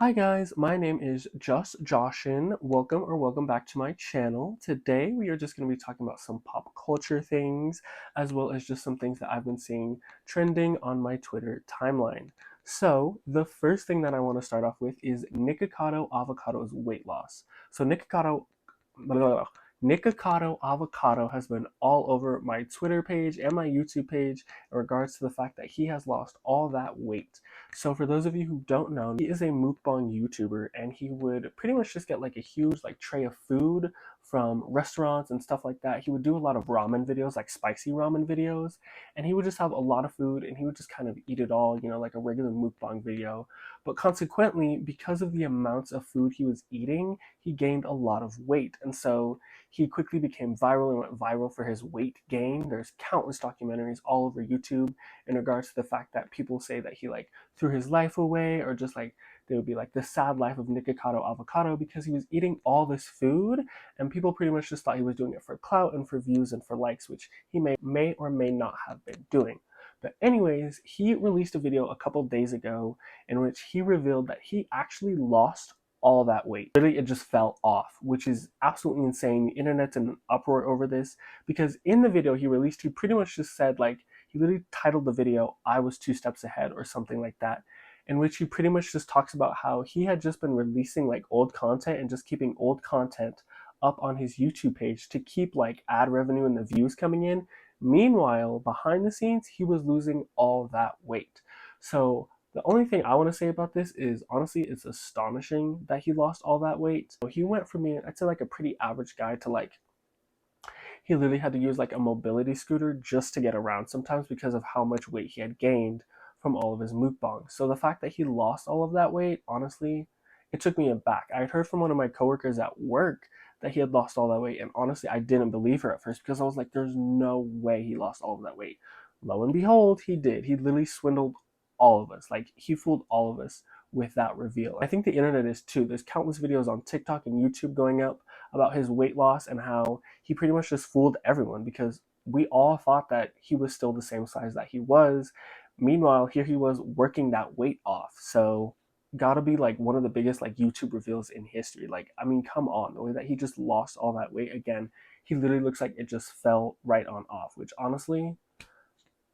Hi guys, my name is Just Joshin. Welcome back to my channel. Today we are just going to be talking about some pop culture things as well as just some things that I've been seeing trending on my Twitter timeline. So the first thing that I want to start off with is Nikocado Avocado's weight loss. So Nikocado Avocado has been all over my Twitter page and my YouTube page in regards to the fact that he has lost all that weight. So for those of you who don't know, he is a mukbang YouTuber and he would pretty much just get like a huge like tray of food from restaurants and stuff like that. He would do a lot of ramen videos, like spicy ramen videos, and he would just have a lot of food and he would just kind of eat it all, like a regular mukbang video. But consequently, because of the amounts of food he was eating, he gained a lot of weight. And so he quickly became viral and went viral for his weight gain. There's countless documentaries all over YouTube in regards to the fact that people say that he like threw his life away, or just like they would be like the sad life of Nikocado Avocado because he was eating all this food and people pretty much just thought he was doing it for clout and for views and for likes, which he may or may not have been doing. But anyways, he released a video a couple days ago in which he revealed that he actually lost all that weight. Literally, it just fell off, which is absolutely insane. The internet's in an uproar over this because in the video he released, he pretty much just said like, he literally titled the video, "I was 2 steps ahead," or something like that, in which he pretty much just talks about how he had just been releasing like old content and just keeping old content up on his YouTube page to keep like ad revenue and the views coming in. Meanwhile, behind the scenes, he was losing all that weight. So the only thing I want to say about this is honestly, it's astonishing that he lost all that weight. So he went from being, I'd say, like a pretty average guy to like, he literally had to use like a mobility scooter just to get around sometimes because of how much weight he had gained from all of his mukbangs. So the fact that he lost all of that weight, honestly, it took me aback. I had heard from one of my coworkers at work that he had lost all that weight, and honestly, I didn't believe her at first because I was like, there's no way he lost all of that weight. Lo and behold, he did. He literally swindled all of us. Like, he fooled all of us with that reveal. I think the internet is too. There's countless videos on TikTok and YouTube going up about his weight loss and how he pretty much just fooled everyone because we all thought that he was still the same size that he was. Meanwhile, here he was working that weight off. So gotta be like one of the biggest like YouTube reveals in history. Like, I mean, come on, the way that he just lost all that weight again, he literally looks like it just fell right on off, which honestly,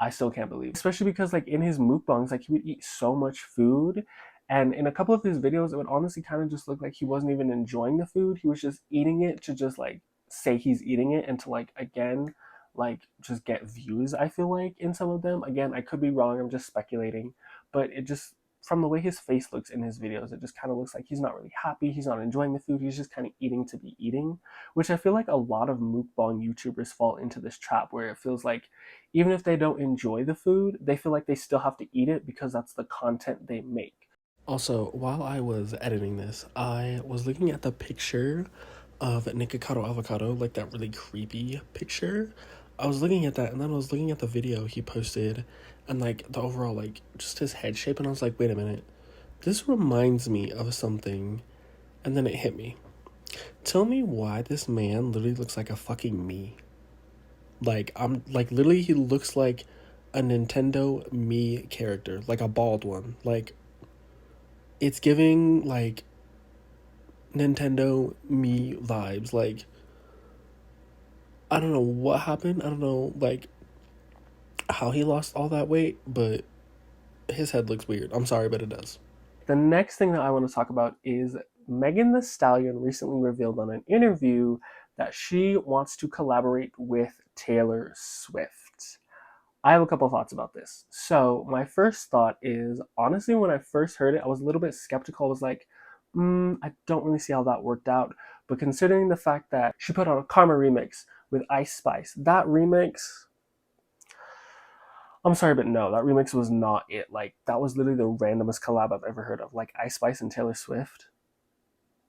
I still can't believe. Especially because like in his mukbangs, like he would eat so much food. And in a couple of his videos, it would honestly kind of just look like he wasn't even enjoying the food. He was just eating it to just like say he's eating it and to like again like just get views, I feel like, in some of them. Again, I could be wrong, I'm just speculating. But it just, from the way his face looks in his videos, it just kind of looks like he's not really happy, he's not enjoying the food, he's just kind of eating to be eating, which I feel like a lot of mukbang YouTubers fall into this trap where it feels like even if they don't enjoy the food, they feel like they still have to eat it because that's the content they make. Also, while I was editing this, I was looking at the picture of Nikocado Avocado, like that really creepy picture. I was looking at that and then I was looking at the video he posted and like the overall, like just his head shape, and I was like, wait a minute, this reminds me of something. And then it hit me. Tell me why this man literally looks like a fucking me. Like, I'm like, literally, he looks like a Nintendo Mii character, like a bald one. Like, it's giving like Nintendo Mii vibes. Like, I don't know what happened. I don't know like how he lost all that weight, but his head looks weird. I'm sorry, but it does. The next thing that I want to talk about is Megan Thee Stallion recently revealed on an interview that she wants to collaborate with Taylor Swift. I have a couple of thoughts about this. So my first thought is, honestly, when I first heard it, I was a little bit skeptical. I was like, I don't really see how that worked out. But considering the fact that she put out a Karma remix with Ice Spice, that remix, I'm sorry, but no, that remix was not it. Like, that was literally the randomest collab I've ever heard of. Like, Ice Spice and Taylor Swift.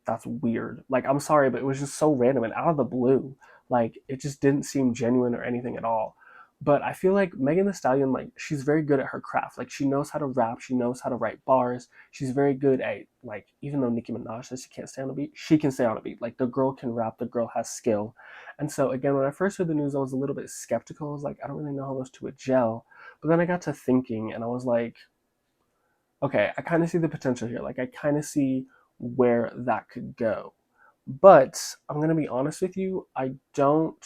That's weird. Like, I'm sorry, but it was just so random and out of the blue. Like, it just didn't seem genuine or anything at all. But I feel like Megan Thee Stallion, like, she's very good at her craft. Like, she knows how to rap, she knows how to write bars. She's very good at, like, even though Nicki Minaj says she can't stay on a beat, she can stay on a beat. Like, the girl can rap, the girl has skill. And so, again, when I first heard the news, I was a little bit skeptical. I was like, I don't really know how those two would gel. But then I got to thinking, and I was like, okay, I kind of see the potential here. Like, I kind of see where that could go. But I'm going to be honest with you, I don't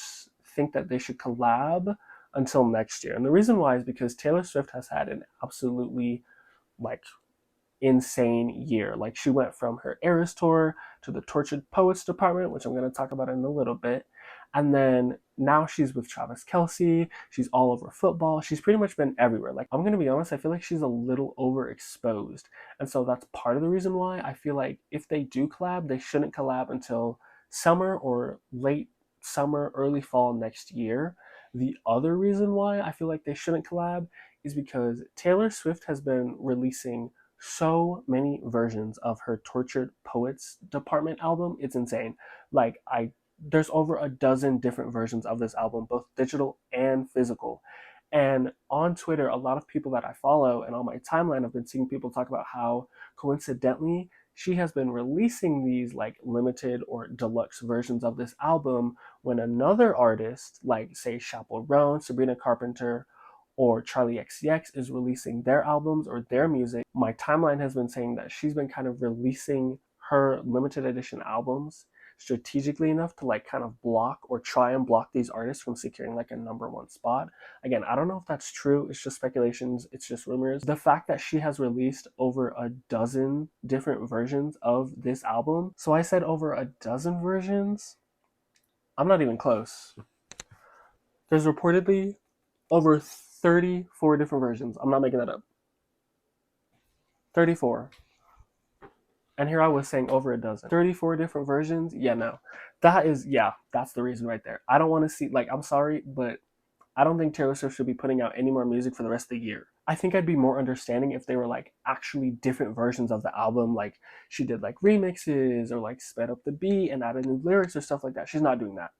think that they should collab until next year. And the reason why is because Taylor Swift has had an absolutely like insane year. Like, she went from her Eras tour to the Tortured Poets department, which I'm going to talk about in a little bit. And then now she's with Travis Kelce. She's all over football. She's pretty much been everywhere. Like, I'm going to be honest, I feel like she's a little overexposed. And so that's part of the reason why I feel like if they do collab, they shouldn't collab until summer or late summer, early fall next year. The other reason why I feel like they shouldn't collab is because Taylor Swift has been releasing so many versions of her Tortured Poets Department album. It's insane. Like, there's over a dozen different versions of this album, both digital and physical. And on Twitter, a lot of people that I follow and on my timeline, I've been seeing people talk about how coincidentally she has been releasing these like limited or deluxe versions of this album when another artist, like say Chappell Roan, Sabrina Carpenter, or Charlie XCX is releasing their albums or their music. My timeline has been saying that she's been kind of releasing her limited edition albums strategically enough to like kind of block or try and block these artists from securing like a #1 spot. Again, I don't know if that's true. It's just speculations. It's just rumors. The fact that she has released over a dozen different versions of this album. So I said over a dozen versions. I'm not even close. There's reportedly over 34 different versions. I'm not making that up. 34. And here I was saying over a dozen. 34 different versions? Yeah, no. That's the reason right there. I don't want to see, like, I'm sorry, but I don't think Taylor Swift should be putting out any more music for the rest of the year. I think I'd be more understanding if they were like actually different versions of the album. Like, she did like remixes or like sped up the beat and added new lyrics or stuff like that. She's not doing that.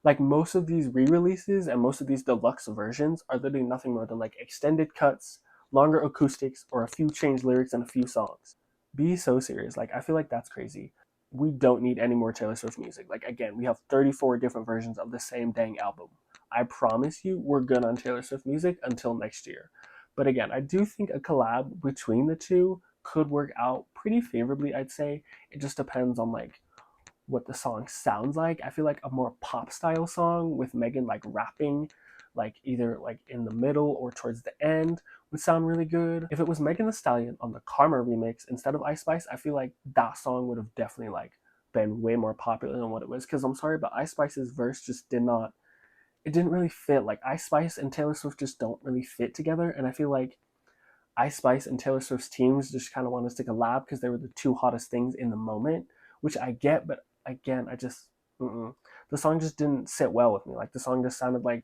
Like, most of these re-releases and most of these deluxe versions are literally nothing more than like extended cuts, longer acoustics, or a few changed lyrics and a few songs. Be so serious. Like, I feel like that's crazy. We don't need any more Taylor Swift music. Like, again, we have 34 different versions of the same dang album. I promise you, we're good on Taylor Swift music until next year. But again, I do think a collab between the two could work out pretty favorably, I'd say. It just depends on like what the song sounds like. I feel like a more pop style song with Megan like rapping, like either like in the middle or towards the end, would sound really good. If it was Megan Thee Stallion on the Karma remix instead of Ice Spice, I feel like that song would have definitely like been way more popular than what it was. Because I'm sorry, but Ice Spice's verse just did not. It didn't really fit. Like, Ice Spice and Taylor Swift just don't really fit together, and I feel like Ice Spice and Taylor Swift's teams just kind of wanted to collab because they were the two hottest things in the moment, which I get, but again, I just the song just didn't sit well with me. Like, the song just sounded like,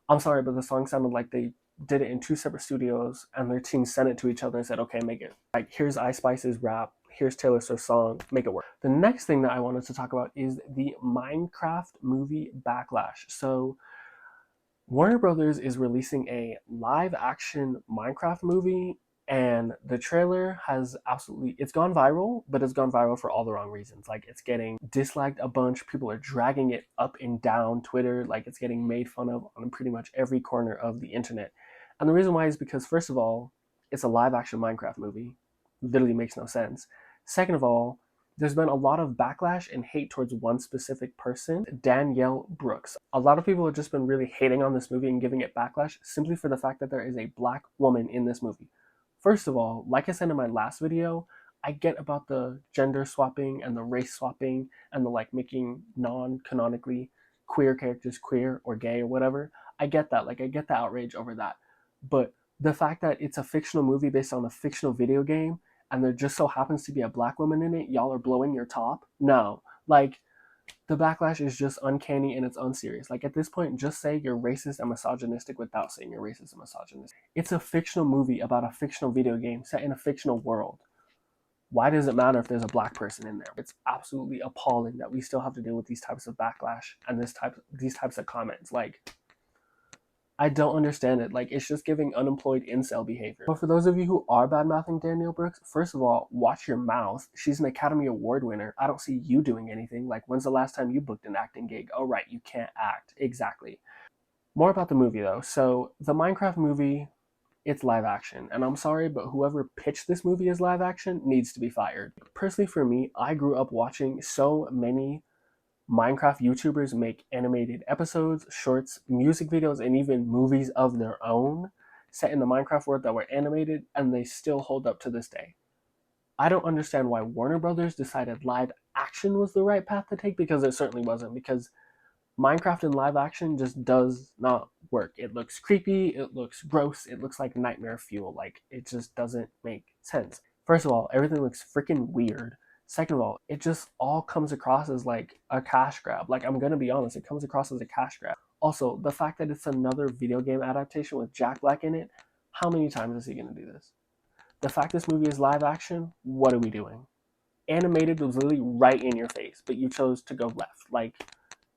I'm sorry, but the song sounded like they did it in two separate studios and their team sent it to each other and said, okay, make it. Like, here's Ice Spice's rap, here's Taylor Swift's song, make it work. The next thing that I wanted to talk about is the Minecraft movie Backlash. So Warner Brothers is releasing a live action Minecraft movie, and the trailer has absolutely, it's gone viral, but it's gone viral for all the wrong reasons. Like, it's getting disliked a bunch, people are dragging it up and down Twitter, like it's getting made fun of on pretty much every corner of the internet. And the reason why is because, first of all, it's a live action Minecraft movie. Literally makes no sense. Second of all, there's been a lot of backlash and hate towards one specific person, Danielle Brooks. A lot of people have just been really hating on this movie and giving it backlash simply for the fact that there is a black woman in this movie. First of all, like I said in my last video, I get about the gender swapping and the race swapping and the like making non-canonically queer characters queer or gay or whatever. I get that. Like, I get the outrage over that. But the fact that it's a fictional movie based on a fictional video game and there just so happens to be a black woman in it, y'all are blowing your top? No. Like, the backlash is just uncanny and it's unserious. Like, at this point, just say you're racist and misogynistic without saying you're racist and misogynistic. It's a fictional movie about a fictional video game set in a fictional world. Why does it matter if there's a black person in there? It's absolutely appalling that we still have to deal with these types of backlash and these types of comments. Like, I don't understand it. Like, it's just giving unemployed incel behavior. But for those of you who are bad-mouthing Danielle Brooks, first of all, watch your mouth. She's an Academy Award winner. I don't see you doing anything. Like, when's the last time you booked an acting gig? Oh, right, you can't act. Exactly. More about the movie, though. So, the Minecraft movie, it's live action. And I'm sorry, but whoever pitched this movie as live action needs to be fired. Personally, for me, I grew up watching so many Minecraft YouTubers make animated episodes, shorts, music videos, and even movies of their own set in the Minecraft world that were animated, and they still hold up to this day. I don't understand why Warner Brothers decided live action was the right path to take, because it certainly wasn't, because Minecraft in live action just does not work. It looks creepy, it looks gross, it looks like nightmare fuel. Like, it just doesn't make sense. First of all, everything looks freaking weird. Second of all, it just all comes across as like a cash grab. Like, I'm gonna be honest, it comes across as a cash grab. Also, the fact that it's another video game adaptation with Jack Black in it, how many times is he gonna do this? The fact this movie is live action, what are we doing? Animated was literally right in your face, but you chose to go left. Like,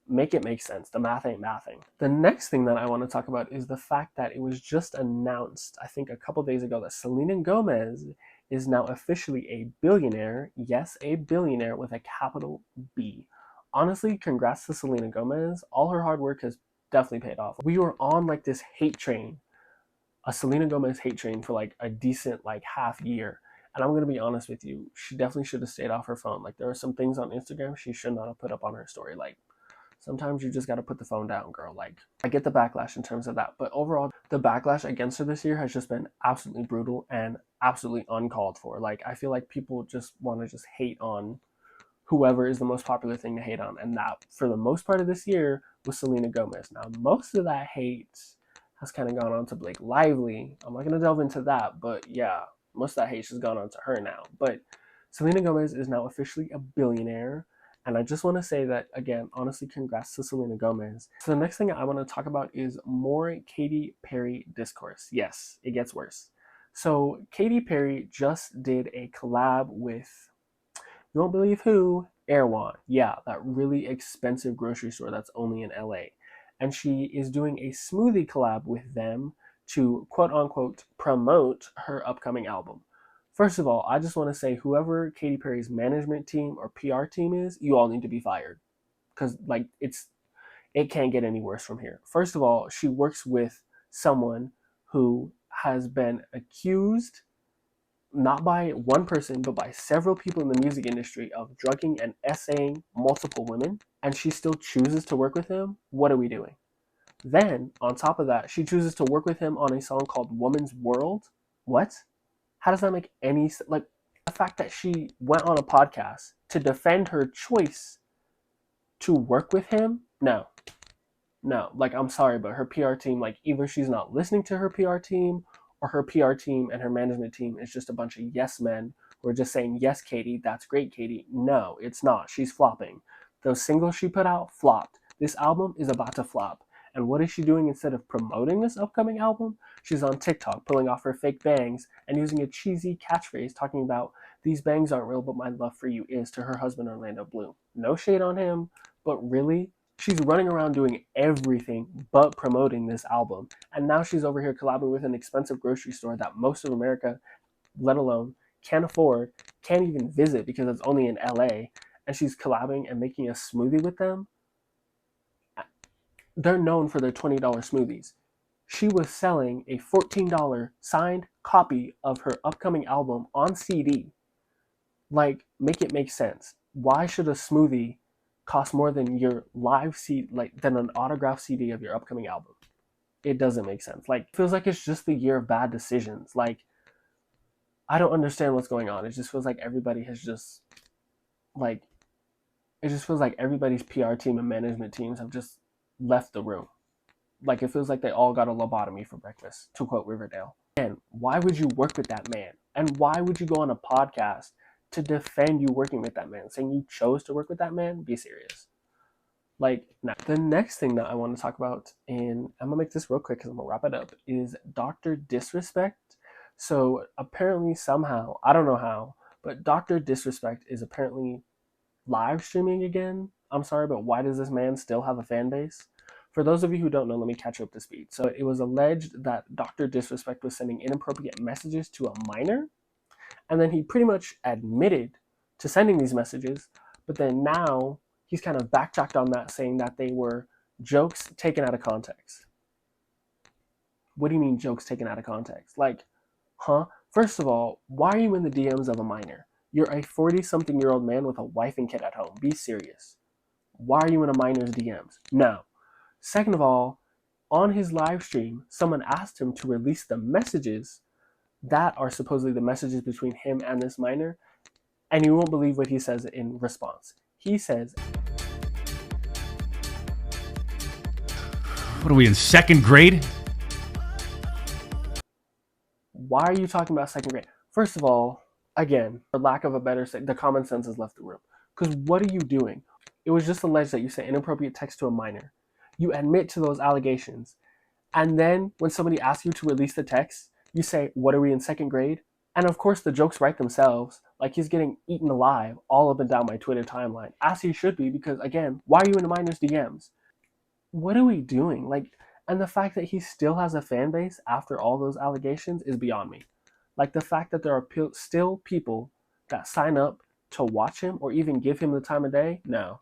make it make sense. The math ain't mathing. The next thing that I want to talk about is the fact that it was just announced, I think a couple days ago, that Selena Gomez is now officially a billionaire. Yes, a billionaire with a capital B. Honestly, congrats to Selena Gomez. All her hard work has definitely paid off. We were on like this hate train, a Selena Gomez hate train, for like a decent like half year. And I'm gonna be honest with you, she definitely should have stayed off her phone. Like, there are some things on Instagram she should not have put up on her story. Like, sometimes you just got to put the phone down, girl. Like, I get the backlash in terms of that, but overall, the backlash against her this year has just been absolutely brutal and absolutely uncalled for. Like, I feel like people just want to just hate on whoever is the most popular thing to hate on, and that, for the most part of this year, was Selena Gomez. Now, most of that hate has kind of gone on to Blake Lively. I'm not going to delve into that, but yeah, most of that hate has gone on to her now. But Selena Gomez is now officially a billionaire. And I just want to say that, again, honestly, congrats to Selena Gomez. So the next thing I want to talk about is more Katy Perry discourse. Yes, it gets worse. So Katy Perry just did a collab with, you won't believe who, Erewhon. Yeah, that really expensive grocery store that's only in LA. And she is doing a smoothie collab with them to, quote unquote, promote her upcoming album. First of all, I just want to say, whoever Katy Perry's management team or PR team is, you all need to be fired. Because, like, it can't get any worse from here. First of all, she works with someone who has been accused, not by one person, but by several people in the music industry, of drugging and essaying multiple women, and she still chooses to work with him. What are we doing? Then, on top of that, she chooses to work with him on a song called Woman's World. What? How does that make any sense? Like, the fact that she went on a podcast to defend her choice to work with him? No. No. Like, I'm sorry, but her PR team, like, either she's not listening to her PR team, or her PR team and her management team is just a bunch of yes men who are just saying, yes, Katy, that's great, Katy. No, it's not. She's flopping. Those singles she put out flopped. This album is about to flop. And what is she doing instead of promoting this upcoming album? She's on TikTok pulling off her fake bangs and using a cheesy catchphrase talking about, these bangs aren't real, but my love for you is, to her husband Orlando Bloom. No shade on him, but really, she's running around doing everything but promoting this album. And now she's over here collabing with an expensive grocery store that most of America, let alone, can't afford, can't even visit because it's only in LA. And she's collabing and making a smoothie with them. They're known for their $20 smoothies. She was selling a $14 signed copy of her upcoming album on CD. Like, make it make sense. Why should a smoothie cost more than your live CD, like, than an autographed CD of your upcoming album? It doesn't make sense. Like, it feels like it's just the year of bad decisions. Like, I don't understand what's going on. It just feels like everybody has just, like, it just feels like everybody's PR team and management teams have just left the room. Like, it feels like they all got a lobotomy for breakfast, to quote Riverdale. And why would you work with that man? And why would you go on a podcast to defend you working with that man, saying you chose to work with that man? Be serious. Like, now, the next thing that I want to talk about, and I'm gonna make this real quick because I'm gonna wrap it up, is Dr. Disrespect. So apparently, somehow, I don't know how, but Dr. Disrespect is apparently live streaming again. I'm sorry, but why does this man still have a fan base? For those of you who don't know, let me catch you up to speed. So it was alleged that Dr. Disrespect was sending inappropriate messages to a minor, and then he pretty much admitted to sending these messages, but then now he's kind of backtracked on that, saying that they were jokes taken out of context. What do you mean jokes taken out of context? Like, huh? First of all, why are you in the DMs of a minor? You're a 40-something-year-old man with a wife and kid at home. Be serious. Why are you in a minor's DMs? No. Second of all, on his live stream, someone asked him to release the messages that are supposedly the messages between him and this minor, and you won't believe what he says in response. He says, "What are we in 2nd grade? Why are you talking about 2nd grade? First of all, again, for lack of a better say, the common sense has left the room. Because what are you doing? It was just alleged that you sent inappropriate text to a minor. You admit to those allegations. And then when somebody asks you to release the text, you say, what are we in 2nd grade? And of course, the jokes write themselves. Like he's getting eaten alive all up and down my Twitter timeline, as he should be, because again, why are you in a minor's DMs? What are we doing? Like, and the fact that he still has a fan base after all those allegations is beyond me. Like the fact that there are still people that sign up to watch him or even give him the time of day, no,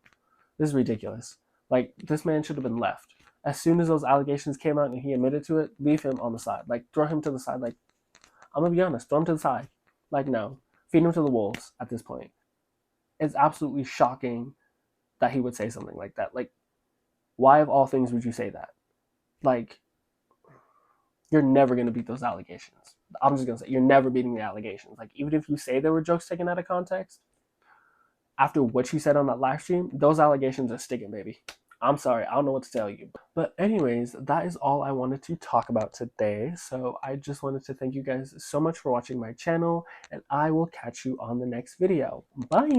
this is ridiculous. Like, this man should have been left. As soon as those allegations came out and he admitted to it, leave him on the side. Like, throw him to the side. Like, I'm gonna be honest, throw him to the side. Like, no, feed him to the wolves at this point. It's absolutely shocking that he would say something like that. Like, why of all things would you say that? Like, you're never gonna beat those allegations. I'm just gonna say, you're never beating the allegations. Like, even if you say there were jokes taken out of context, after what you said on that live stream, those allegations are sticking, baby. I'm sorry, I don't know what to tell you. But anyways, that is all I wanted to talk about today. So I just wanted to thank you guys so much for watching my channel, and I will catch you on the next video. Bye!